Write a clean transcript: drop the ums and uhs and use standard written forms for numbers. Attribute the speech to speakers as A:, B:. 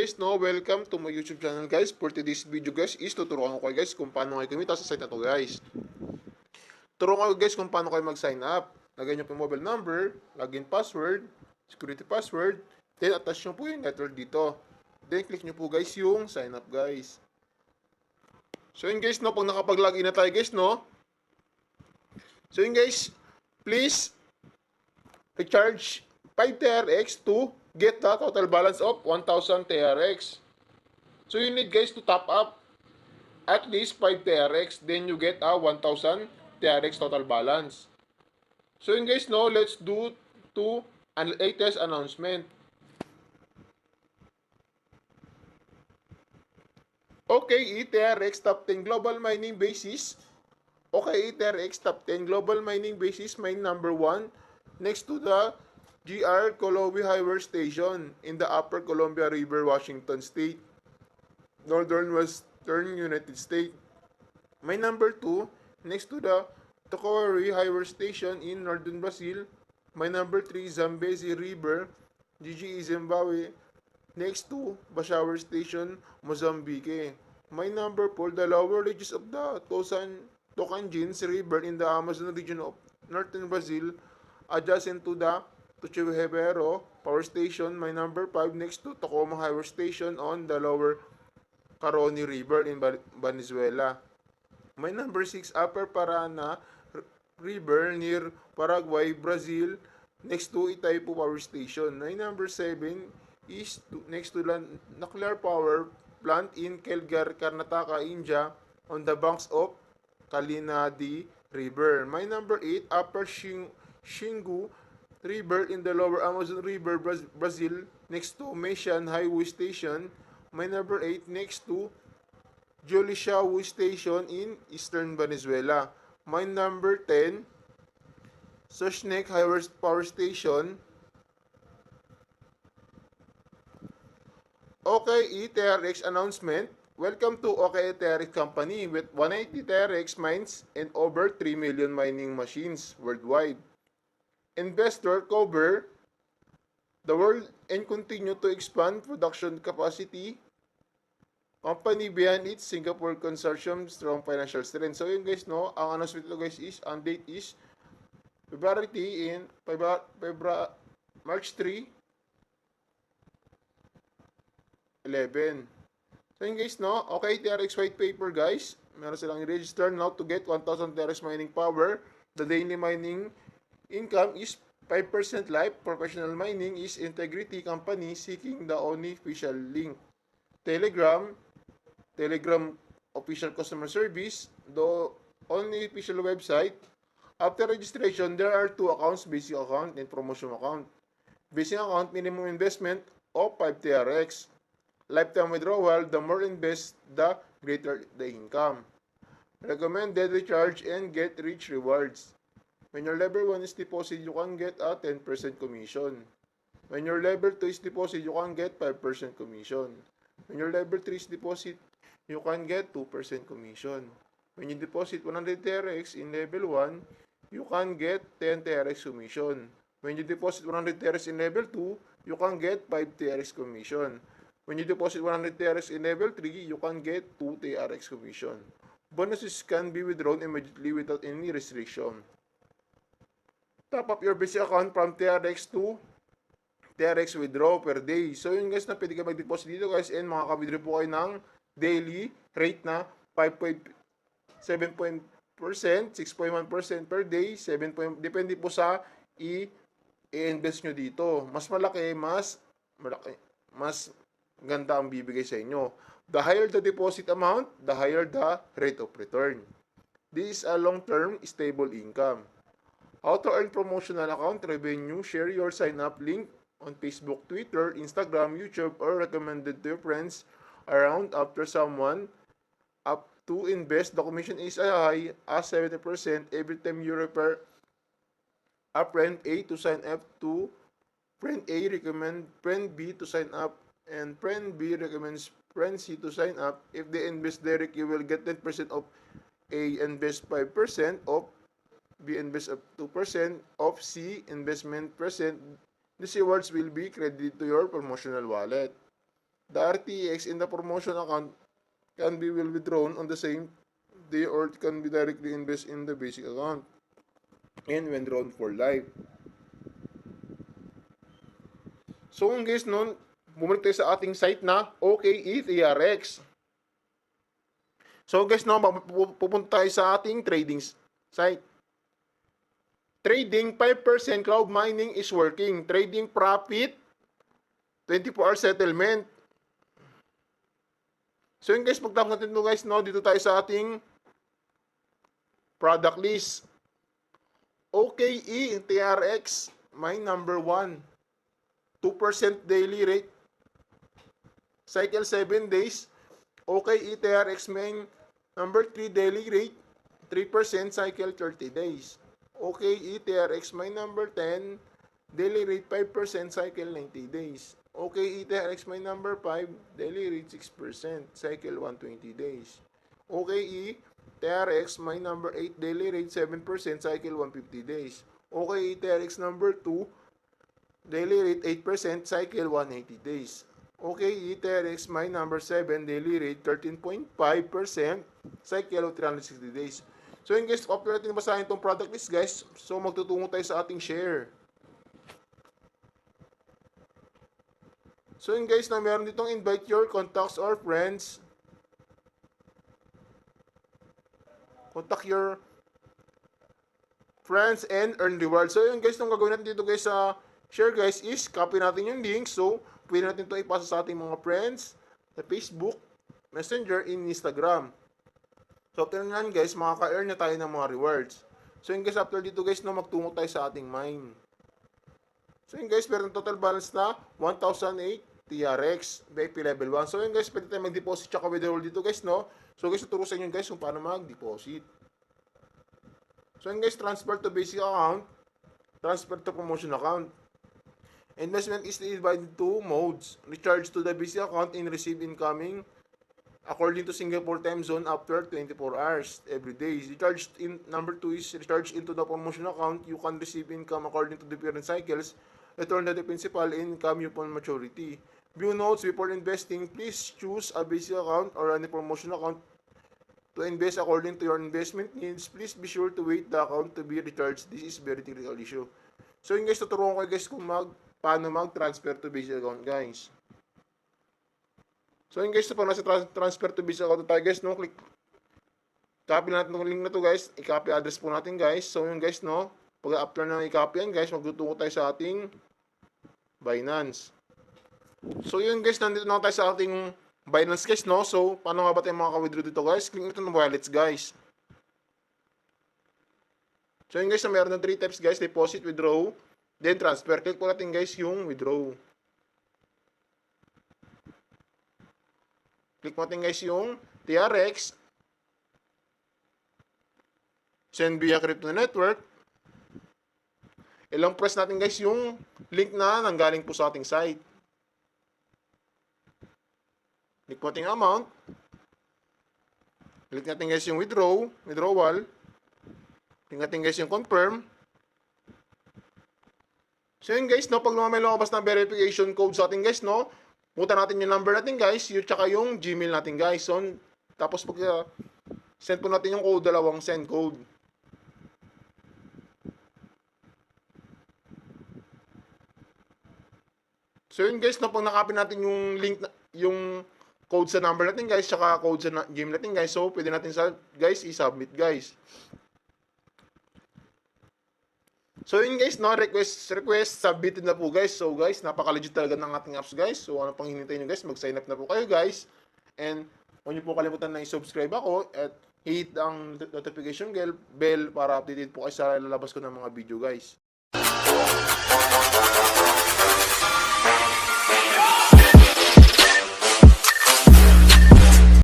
A: guys, no, welcome to my YouTube channel guys. For today's video guys is tuturuan ko kayo guys kung paano kayo kumita sa site na to guys. Turuan ko guys kung paano kayo mag-sign up. Lagyan nyo po yung mobile number, login password, security password, then attach nyo po yung network dito. Then click nyo po guys yung sign up guys. So yun guys, no, pag nakapag-login na tayo guys, no. So yun guys, please recharge 5 TRX to get the total balance of 1,000 TRX. So you need guys to top up at least 5 TRX, then you get a 1,000 TRX total balance. So yun guys, no, let's do to an latest announcement. Okay, ETRX Top 10 Global Mining Basis. Okay, ETRX Top 10 Global Mining Basis, mine number 1, next to the GR Colowi Highway Station in the Upper Columbia River, Washington State, Northern Western United States. Mine number 2, next to the Tocowari Highway Station in Northern Brazil. Mine number 3, Zambezi River, GGE Zimbabwe, next to Bashawer Station, Mozambique. Mine number 4, the lower reaches of the Tocantins River in the Amazon region of northern Brazil, adjacent to the Tuchivero Power Station. Mine number 5, next to Tacoma Highway Station on the lower Caroni River in Venezuela. Mine number 6, Upper Parana River near Paraguay, Brazil, next to Itaipu Power Station. Mine number 7 is next to the nuclear power plant in Kelgar, Karnataka, India, on the banks of Kalinadi River. Mine number 8, Upper Xingu River in the lower Amazon River, Brazil, next to Mesian Highway Station. Mine number 8, next to Jolishau Station in eastern Venezuela. Mine number 10, Soshnek Highway Power Station. Okay, ETRX announcement. Welcome to OK TRX Company with 180 TRX mines and over 3 million mining machines worldwide. Investor cover the world and continue to expand production capacity. Company behind it, Singapore Consortium, strong financial strength. So yun guys, no, ang announcement ito guys is, ang date is March 3, 11. So yun guys, no, okay, TRX white paper guys, meron silang register now to get 1,000 TRX mining power. The daily mining income is 5% life. Professional mining is integrity company seeking the only official link. Telegram official customer service, the only official website. After registration, there are two accounts, basic account and promotion account. Basic account, minimum investment of 5 TRX. Lifetime withdrawal, the more invest, the greater the income. Recommended recharge and get rich rewards. When your level 1 is deposit, you can get a 10% commission. When your level 2 is deposit, you can get 5% commission. When your level 3 is deposit, you can get 2% commission. When you deposit 100 TRX in level 1, you can get 10 TRX commission. When you deposit 100 TRX in level 2, you can get 5 TRX commission. When you deposit 100 TRX in level 3, you can get 2 TRX commission. Bonuses can be withdrawn immediately without any restriction. Top up your basic account from TRX to TRX withdraw per day. So yun guys, na pwede ka mag-deposit dito guys, and makaka-withdraw po kayo ng daily rate na 5.7%, 6.1% per day, 7. Depende po sa i-invest nyo dito. Mas malaki, mas ganda ang bibigay sa inyo. The higher the deposit amount, the higher the rate of return. This is a long-term stable income. How to earn promotional account revenue? Share your sign-up link on Facebook, Twitter, Instagram, YouTube, or recommended to your friends around after someone up to invest. The commission is as high as 70% every time you refer a friend A to sign up to friend A recommend friend B to sign up, and friend B recommends friend C to sign up. If they invest direct, you will get 10% of A invest 5% of B invest up 2% of C investment percent. These rewards will be credited to your promotional wallet. The RTX in the promotion account can be withdrawn on the same day or it can be directly invested in the basic account and when drawn for life. So guys, noon, bumalik tayo sa ating site na OKETRX. So guys, no, pupunta tayo sa ating trading site. Trading 5% cloud mining is working. Trading profit 24-hour settlement. So yun guys, pagtapos natin ito guys, no, dito tayo sa ating product list. OKE TRX, mine number 1. 2% daily rate. Cycle 7 days. OKE TRX mine number 3 daily rate. 3% cycle 30 days. OKE TRX mine number 10. Daily rate 5% cycle 90 days. OKE TRX mine number 5. Daily rate 6%. Cycle 120 days. OKE TRX mine number 8. Daily rate 7%. Cycle 150 days. OKE TRX number 2. Daily rate 8%. Cycle 180 days. OKE TRX mine number 7. Daily rate 13.5%. Cycle of 360 days. So yun guys, after natin basahin itong product list guys, so magtutungo tayo sa ating share. So yun guys, na meron ditong invite your contacts or friends. Contact your friends and earn reward. So yun guys, nung gagawin natin dito guys sa share guys is copy natin yung link. So pwede natin ito ipasa sa ating mga friends sa Facebook, Messenger, in Instagram. So after nyan guys, makaka-earn na tayo ng mga rewards. So yun guys, after dito guys, no, magtungo tayo sa ating mine. So yun guys, meron total balance na 1,008 TRX VIP level 1. So yun guys, pwede tayo mag-deposit tsaka withdrawal dito guys, no. So guys, tuturo sa inyo guys kung paano mag-deposit. So yun guys, transfer to basic account, transfer to promotion account. Investment is divided to modes. Recharge to the basic account and receive incoming according to Singapore time zone after 24 hours every day. Recharge in number 2 is recharge into the promotion account. You can receive income according to different cycles. Return the principal income upon maturity. View notes before investing. Please choose a basic account or any promotion account to invest according to your investment needs. Please be sure to wait the account to be recharged. This is very critical issue. So yun guys, tuturuan ko guys kung paano mag-transfer to basic account guys. So yun guys, so pag nasa transfer to basic account tayo guys, no, click copy natin itong link na to guys, i-copy address po natin guys. So yun guys, no, pag after na i-copy yan guys, magtutungo tayo sa ating Binance. So yun guys, nandito na tayo sa ating Binance guys, no. So paano nga ba tayo makaka-withdraw dito guys? Click nito ng wallets guys. So yun guys, na meron ng 3 types guys, deposit, withdraw, then transfer. Click po natin guys yung withdraw. Click mo natin guys yung TRX. Send via crypto network. Ilang press natin guys yung link na nanggaling po sa ating site. Click mo natin yung amount. Click natin guys yung withdrawal. Click natin guys yung confirm. So yun guys, no, pag may lumabas na verification code sa atin guys, no, punta natin yung number natin guys, yung tsaka yung Gmail natin guys. So, tapos pag send po natin yung code, dalawang send code. So yun guys, no, pag nakapin natin yung link, yung code sa number natin guys, tsaka code sa Gmail natin guys, so pwede natin guys i-submit guys. So yun guys, no, request submitted na po guys. So guys, napaka-legit talaga ng ating apps guys. So ano pang hinintay nyo guys, mag-sign up na po kayo guys. And huwag nyo po kalimutan na i-subscribe ako at hit ang notification bell para updated po kayo sa lalabas ko ng mga video guys.